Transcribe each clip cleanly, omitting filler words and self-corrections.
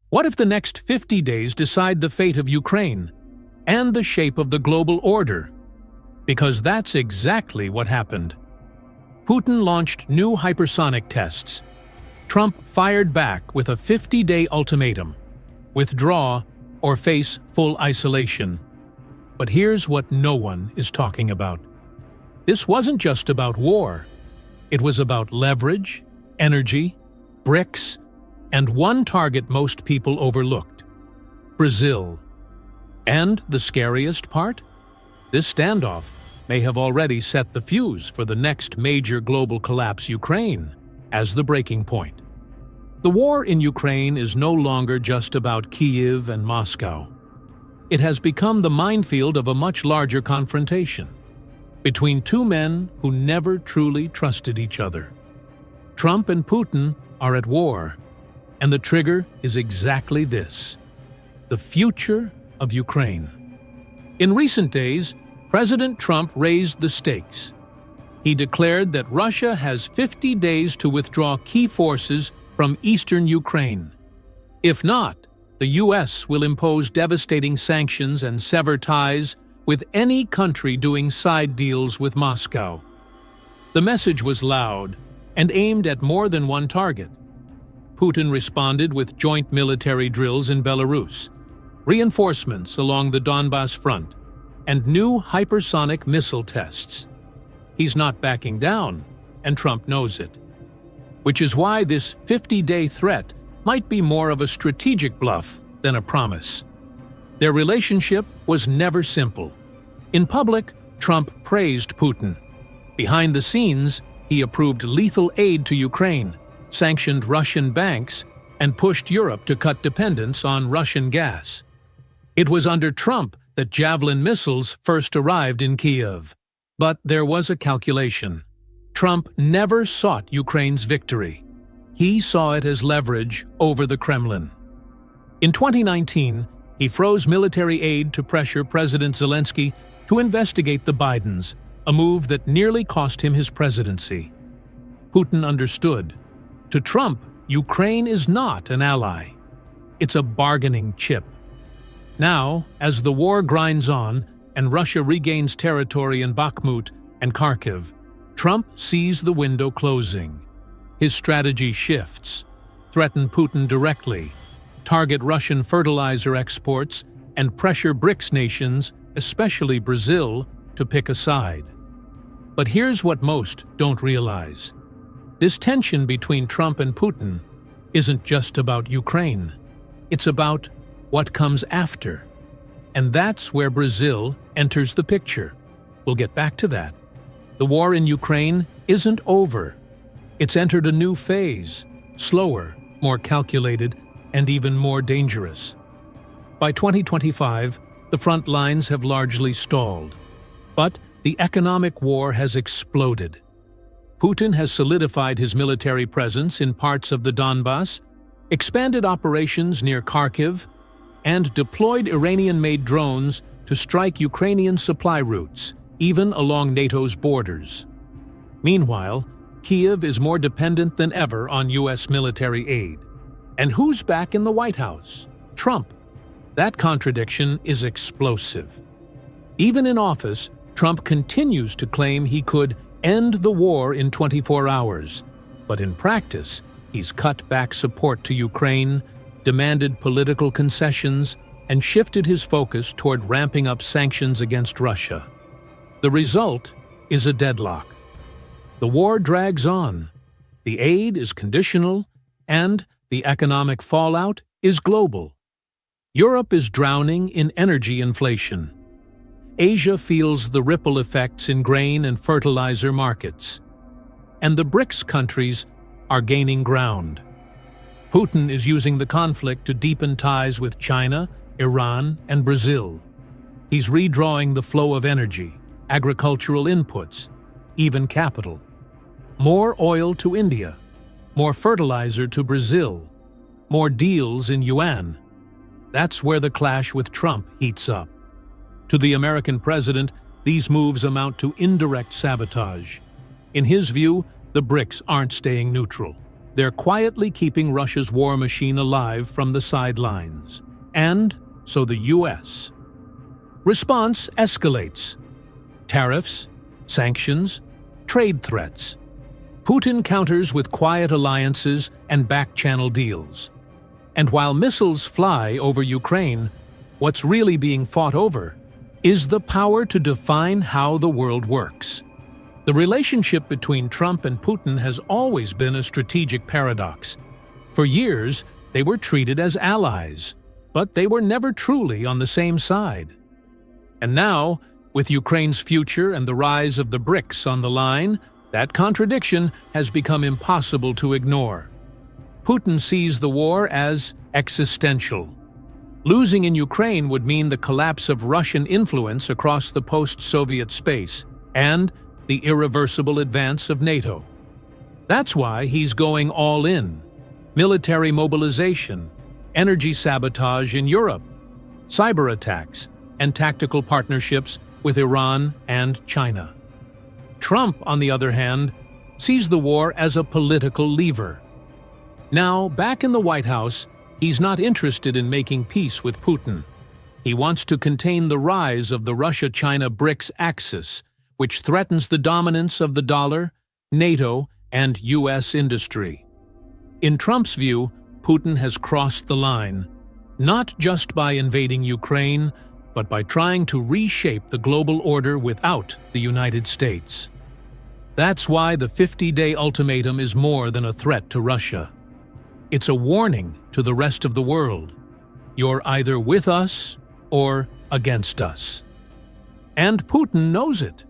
What if the next 50 days decide the fate of Ukraine and the shape of the global order? Because that's exactly what happened. Putin launched new hypersonic tests. Trump fired back with a 50-day ultimatum: withdraw or face full isolation. But here's what no one is talking about. This wasn't just about war. It was about leverage, energy, BRICS, and one target most people overlooked: Brazil. And the scariest part? This standoff may have already set the fuse for the next major global collapse: Ukraine as the breaking point. The war in Ukraine is no longer just about Kyiv and Moscow. It has become the minefield of a much larger confrontation between two men who never truly trusted each other. Trump and Putin are at war, and the trigger is exactly this: the future of Ukraine. In recent days, President Trump raised the stakes. He declared that Russia has 50 days to withdraw key forces from eastern Ukraine. If not, the U.S. will impose devastating sanctions and sever ties with any country doing side deals with Moscow. The message was loud and aimed at more than one target. Putin responded with joint military drills in Belarus, reinforcements along the Donbas front, and new hypersonic missile tests. He's not backing down, and Trump knows it. Which is why this 50-day threat might be more of a strategic bluff than a promise. Their relationship was never simple. In public, Trump praised Putin. Behind the scenes, he approved lethal aid to Ukraine, sanctioned Russian banks, and pushed Europe to cut dependence on Russian gas. It was under Trump that Javelin missiles first arrived in Kyiv. But there was a calculation. Trump never sought Ukraine's victory. He saw it as leverage over the Kremlin. In 2019, he froze military aid to pressure President Zelensky to investigate the Bidens, a move that nearly cost him his presidency. Putin understood. To Trump, Ukraine is not an ally. It's a bargaining chip. Now, as the war grinds on and Russia regains territory in Bakhmut and Kharkiv, Trump sees the window closing. His strategy shifts: threaten Putin directly, target Russian fertilizer exports, and pressure BRICS nations, especially Brazil, to pick a side. But here's what most don't realize. This tension between Trump and Putin isn't just about Ukraine. It's about what comes after. And that's where Brazil enters the picture. We'll get back to that. The war in Ukraine isn't over. It's entered a new phase, slower, more calculated, and even more dangerous. By 2025, the front lines have largely stalled. But the economic war has exploded. Putin has solidified his military presence in parts of the Donbas, expanded operations near Kharkiv, and deployed Iranian-made drones to strike Ukrainian supply routes, even along NATO's borders. Meanwhile, Kyiv is more dependent than ever on U.S. military aid. And who's back in the White House? Trump. That contradiction is explosive. Even in office, Trump continues to claim he could end the war in 24 hours. But in practice, he's cut back support to Ukraine, demanded political concessions, and shifted his focus toward ramping up sanctions against Russia. The result is a deadlock. The war drags on, the aid is conditional, and the economic fallout is global. Europe is drowning in energy inflation. Asia feels the ripple effects in grain and fertilizer markets. And the BRICS countries are gaining ground. Putin is using the conflict to deepen ties with China, Iran, and Brazil. He's redrawing the flow of energy, agricultural inputs, even capital. More oil to India, more fertilizer to Brazil, more deals in yuan. That's where the clash with Trump heats up. To the American president, these moves amount to indirect sabotage. In his view, the BRICS aren't staying neutral. they're quietly keeping Russia's war machine alive from the sidelines. And so the US. Response escalates. Tariffs, sanctions, trade threats. Putin counters with quiet alliances and back-channel deals. And while missiles fly over Ukraine, what's really being fought over is the power to define how the world works. The relationship between Trump and Putin has always been a strategic paradox. For years, they were treated as allies, but they were never truly on the same side. And now, with Ukraine's future and the rise of the BRICS on the line, that contradiction has become impossible to ignore. Putin sees the war as existential. Losing in Ukraine would mean the collapse of Russian influence across the post-Soviet space and the irreversible advance of NATO. That's why he's going all in. Military mobilization, energy sabotage in Europe, cyber attacks, and tactical partnerships with Iran and China. Trump, on the other hand, sees the war as a political lever. Now, back in the White House, he's not interested in making peace with Putin. He wants to contain the rise of the Russia-China BRICS axis, which threatens the dominance of the dollar, NATO, and US industry. In Trump's view, Putin has crossed the line, not just by invading Ukraine, but by trying to reshape the global order without the United States. That's why the 50-day ultimatum is more than a threat to Russia. It's a warning to the rest of the world. You're either with us or against us. And Putin knows it.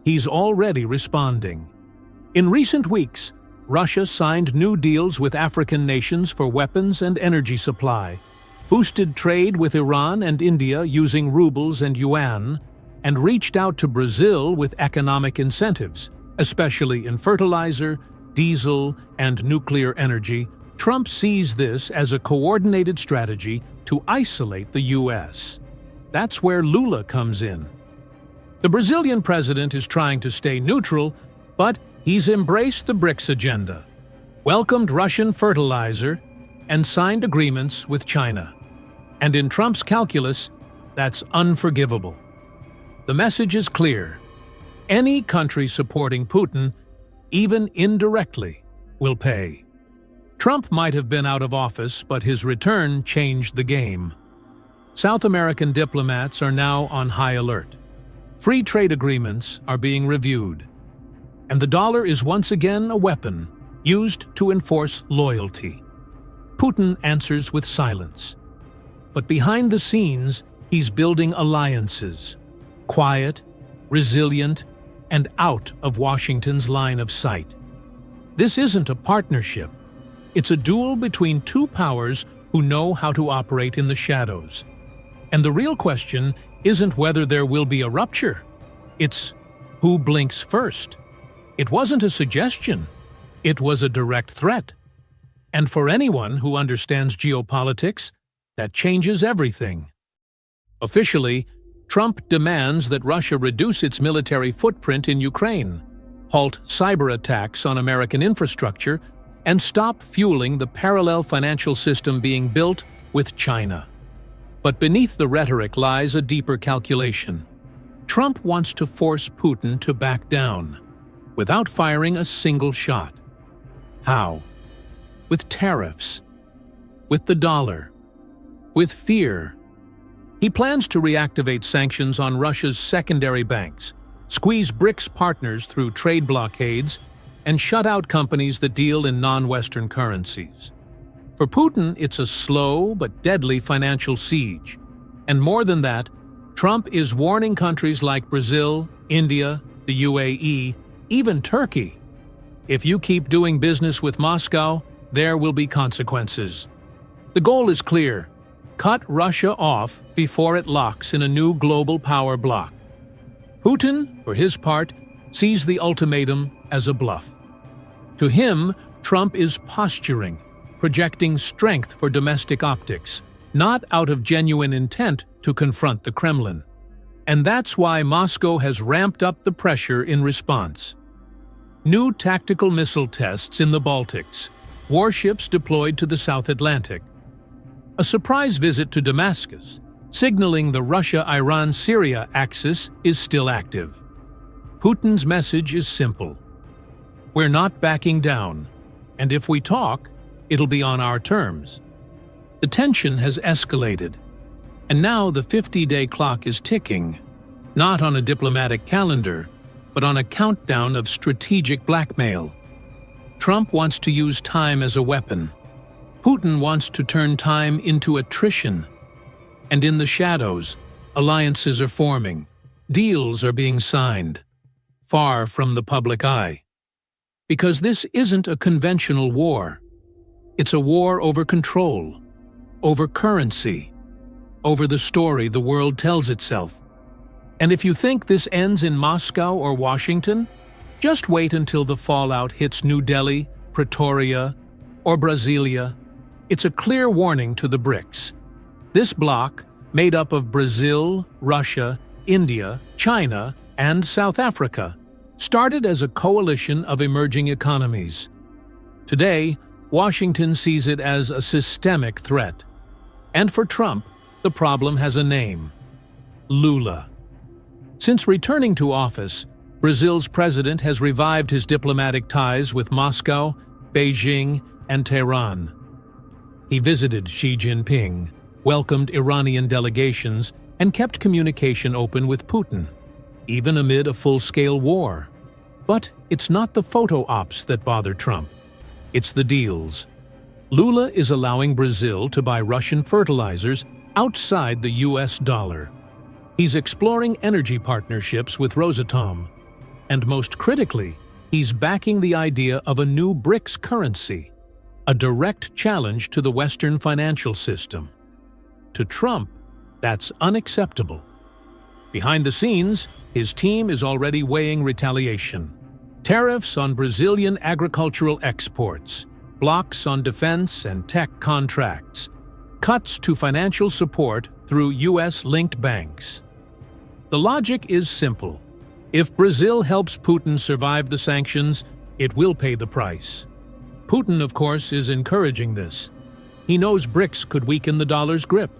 He's already responding. In recent weeks, Russia signed new deals with African nations for weapons and energy supply, boosted trade with Iran and India using rubles and yuan, and reached out to Brazil with economic incentives, especially in fertilizer, diesel, and nuclear energy. Trump sees this as a coordinated strategy to isolate the US. That's where Lula comes in. The Brazilian president is trying to stay neutral, but he's embraced the BRICS agenda, welcomed Russian fertilizer, and signed agreements with China. And in Trump's calculus, that's unforgivable. The message is clear. Any country supporting Putin, even indirectly, will pay. Trump might have been out of office, but his return changed the game. South American diplomats are now on high alert. Free trade agreements are being reviewed. And the dollar is once again a weapon used to enforce loyalty. Putin answers with silence. But behind the scenes, he's building alliances, quiet, resilient, and out of Washington's line of sight. This isn't a partnership. It's a duel between two powers who know how to operate in the shadows. And the real question isn't whether there will be a rupture. It's who blinks first. It wasn't a suggestion. It was a direct threat. And for anyone who understands geopolitics, that changes everything. Officially, Trump demands that Russia reduce its military footprint in Ukraine, halt cyber attacks on American infrastructure, and stop fueling the parallel financial system being built with China. But beneath the rhetoric lies a deeper calculation. Trump wants to force Putin to back down, without firing a single shot. How? With tariffs, with the dollar, with fear. He plans to reactivate sanctions on Russia's secondary banks, squeeze BRICS partners through trade blockades, and shut out companies that deal in non-Western currencies. For Putin, it's a slow but deadly financial siege. And more than that, Trump is warning countries like Brazil, India, the UAE, even Turkey. If you keep doing business with Moscow, there will be consequences. The goal is clear: cut Russia off before it locks in a new global power bloc. Putin, for his part, sees the ultimatum as a bluff. To him, Trump is posturing, projecting strength for domestic optics, not out of genuine intent to confront the Kremlin. And that's why Moscow has ramped up the pressure in response. New tactical missile tests in the Baltics, warships deployed to the South Atlantic. A surprise visit to Damascus, signaling the Russia-Iran-Syria axis is still active. Putin's message is simple. We're not backing down, and if we talk, it'll be on our terms. The tension has escalated, and now the 50-day clock is ticking, not on a diplomatic calendar, but on a countdown of strategic blackmail. Trump wants to use time as a weapon. Putin wants to turn time into attrition. And in the shadows, alliances are forming, deals are being signed, far from the public eye. Because this isn't a conventional war. It's a war over control, over currency, over the story the world tells itself. And if you think this ends in Moscow or Washington, just wait until the fallout hits New Delhi, Pretoria, or Brasilia. It's a clear warning to the BRICS. This bloc, made up of Brazil, Russia, India, China, and South Africa, started as a coalition of emerging economies. Today, Washington sees it as a systemic threat. And for Trump, the problem has a name: Lula. Since returning to office, Brazil's president has revived his diplomatic ties with Moscow, Beijing, and Tehran. He visited Xi Jinping, welcomed Iranian delegations, and kept communication open with Putin, even amid a full-scale war. But it's not the photo ops that bother Trump. It's the deals. Lula is allowing Brazil to buy Russian fertilizers outside the US dollar. He's exploring energy partnerships with Rosatom. And most critically, he's backing the idea of a new BRICS currency, a direct challenge to the Western financial system. To Trump, that's unacceptable. Behind the scenes, his team is already weighing retaliation. Tariffs on Brazilian agricultural exports, blocks on defense and tech contracts, cuts to financial support through US-linked banks. The logic is simple. If Brazil helps Putin survive the sanctions, it will pay the price. Putin, of course, is encouraging this. He knows BRICS could weaken the dollar's grip.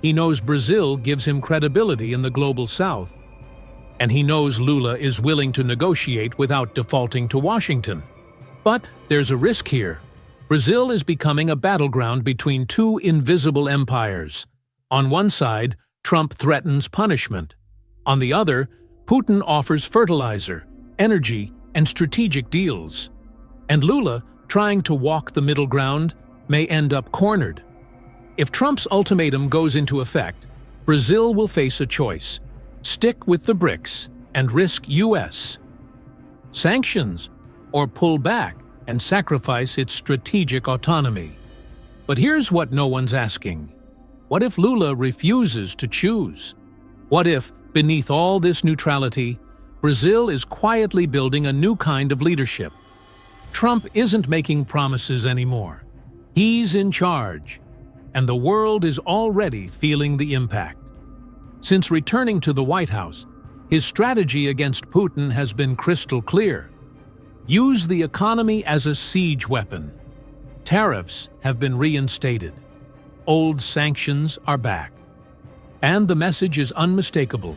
He knows Brazil gives him credibility in the global south. And he knows Lula is willing to negotiate without defaulting to Washington. But there's a risk here. Brazil is becoming a battleground between two invisible empires. On one side, Trump threatens punishment. On the other, Putin offers fertilizer, energy, and strategic deals. And Lula, trying to walk the middle ground, may end up cornered. If Trump's ultimatum goes into effect, Brazil will face a choice: stick with the BRICS and risk US sanctions, or pull back and sacrifice its strategic autonomy. But here's what no one's asking. What if Lula refuses to choose? What if, beneath all this neutrality, Brazil is quietly building a new kind of leadership? Trump isn't making promises anymore. He's in charge, and the world is already feeling the impact. Since returning to the White House, his strategy against Putin has been crystal clear. Use the economy as a siege weapon. Tariffs have been reinstated. Old sanctions are back. And the message is unmistakable.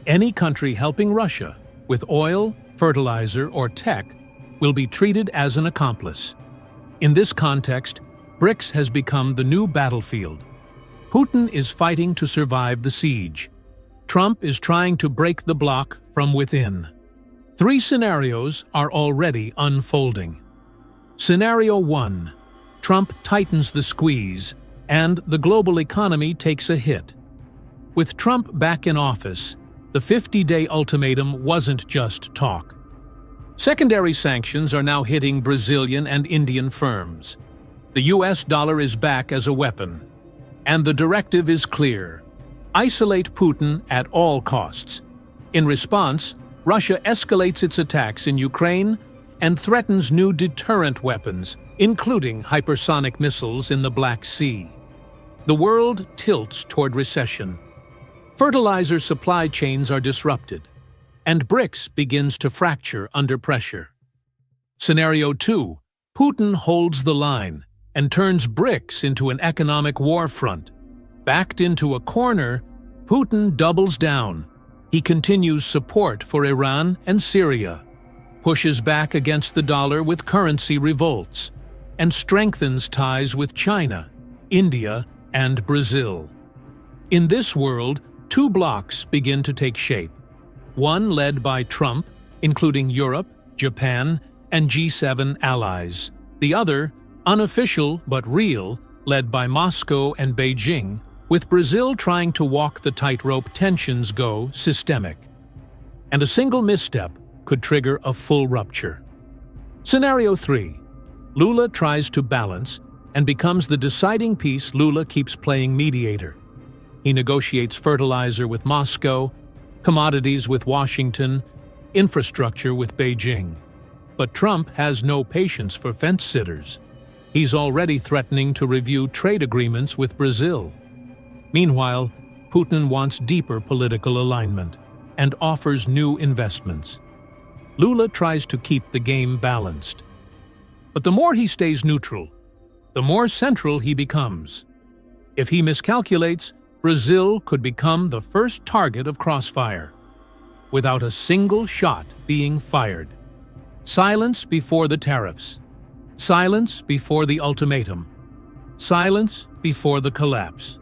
Any country helping Russia with oil, fertilizer, or tech will be treated as an accomplice. In this context, BRICS has become the new battlefield. Putin is fighting to survive the siege. Trump is trying to break the bloc from within. 3 scenarios are already unfolding. Scenario 1. Trump tightens the squeeze, and the global economy takes a hit. With Trump back in office, the 50-day ultimatum wasn't just talk. Secondary sanctions are now hitting Brazilian and Indian firms. The US dollar is back as a weapon. And the directive is clear: isolate Putin at all costs. In response, Russia escalates its attacks in Ukraine and threatens new deterrent weapons, including hypersonic missiles in the Black Sea. The world tilts toward recession. Fertilizer supply chains are disrupted, and BRICS begins to fracture under pressure. Scenario 2. Putin holds the line and turns BRICS into an economic war front. Backed into a corner, Putin doubles down. He continues support for Iran and Syria, pushes back against the dollar with currency revolts, and strengthens ties with China, India, and Brazil. In this world, two blocs begin to take shape. One led by Trump, including Europe, Japan, and G7 allies. The other, unofficial but real, led by Moscow and Beijing, with Brazil trying to walk the tightrope. Tensions go systemic. And a single misstep could trigger a full rupture. Scenario 3. Lula tries to balance and becomes the deciding piece. Lula keeps playing mediator. He negotiates fertilizer with Moscow, commodities with Washington, infrastructure with Beijing. But Trump has no patience for fence-sitters. He's already threatening to review trade agreements with Brazil. Meanwhile, Putin wants deeper political alignment and offers new investments. Lula tries to keep the game balanced. But the more he stays neutral, the more central he becomes. If he miscalculates, Brazil could become the first target of crossfire, without a single shot being fired. Silence before the tariffs. Silence before the ultimatum. Silence before the collapse.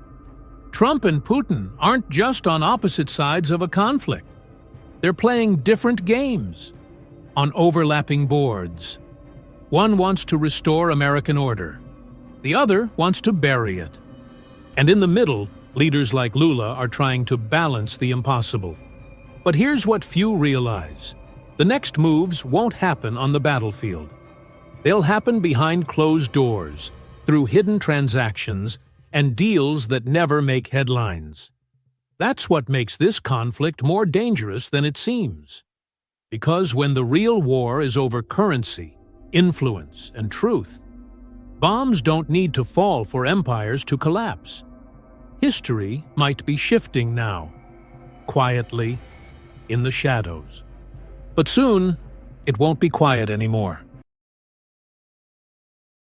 Trump and Putin aren't just on opposite sides of a conflict. They're playing different games on overlapping boards. One wants to restore American order. The other wants to bury it. And in the middle, leaders like Lula are trying to balance the impossible. But here's what few realize. The next moves won't happen on the battlefield. They'll happen behind closed doors, through hidden transactions, and deals that never make headlines. That's what makes this conflict more dangerous than it seems. Because when the real war is over currency, influence, and truth, bombs don't need to fall for empires to collapse. History might be shifting now, quietly, in the shadows. But soon, it won't be quiet anymore.